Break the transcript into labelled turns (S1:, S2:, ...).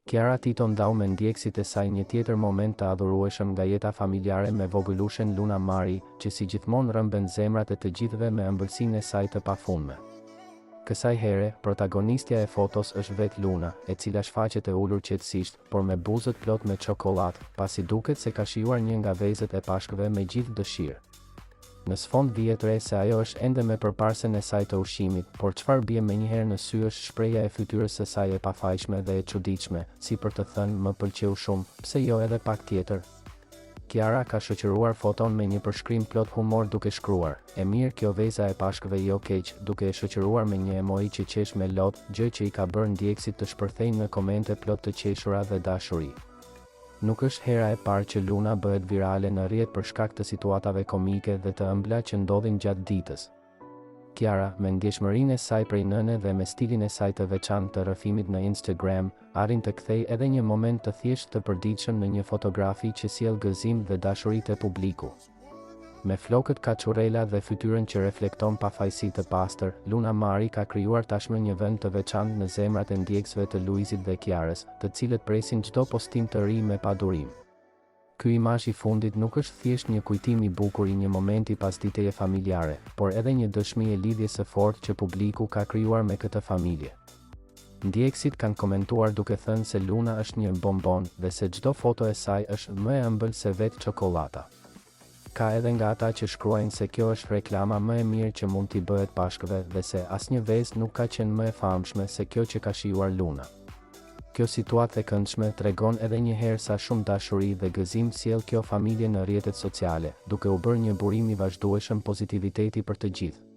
S1: Kiara Tito ndau me ndjekësit e saj një tjetër moment të adhurueshëm nga jeta familjare me vogëlushen Luna Mari, që si gjithmonë rrëmben zemrat e të gjithëve me ëmbëlsinë e saj të pafundme. Kësaj here, protagonistja e fotos është vetë Luna, e cila shfaqet e ulur qetësisht, por me buzët plot me çokoladë, pasi duket se ka shijuar një nga vezët e pashkëve me gjithë dëshirë. Në sfond vihet re se ajo është ende me përparsen e saj të ushqimit, por çfarë bie menjëherë në sy është shpreha e fytyrës së saj e pafajshme dhe e çuditshme, si për të thënë më pëlqeu shumë, pse jo edhe pak tjetër. Kiara ka shoqëruar foton me një përshkrim plot humor duke shkruar: "E mirë kjo veza e pashkëve jo keq", duke e shoqëruar me një emoji që qesh me lot, gjë që i ka bërë ndjekësit të shpërthejnë në komente plot të qeshura dhe dashuri. Nuk është hera e parë që Luna bëhet virale në rrjet për shkak të situatave komike dhe të ëmbla që ndodhin gjatë ditës. Kiara, me ndjeshmërinë e saj prej nëne dhe me stilin e saj të veçantë të rrëfimit në Instagram, arrin të kthej edhe një moment të thjeshtë të përditshëm në një fotografi që sjell gëzim dhe dashuri te publiku. Me flokët kaçurela dhe fytyrën që reflekton pafajësi të pastër, Luna Mari ka krijuar tashmë një vend të veçantë në zemrat e ndjekësve të Luizit dhe Kiarës, të cilët presin çdo postim të ri me padurim. Ky imazh i fundit nuk është thjesht një kujtim i bukur i një momenti pasditeje familjare, por edhe një dëshmi e lidhjes së fortë që publiku ka krijuar me këtë familje. Ndjekësit kanë komentuar duke thënë se Luna është një bombon dhe se çdo foto e saj është më e ëmbël se vetë çokolata. Ka edhe nga ata që shkruajnë se kjo është reklama më e mirë që mund t'i bëhet pashkëve dhe se asnjë vezë nuk ka qenë më e famshme se kjo që ka shijuar Luna. Kjo situatë e këndshme tregon edhe një herë sa shumë dashuri dhe gëzim sjell kjo familje në rrjetet sociale, duke u bërë një burim i vazhdueshëm pozitiviteti për të gjithë.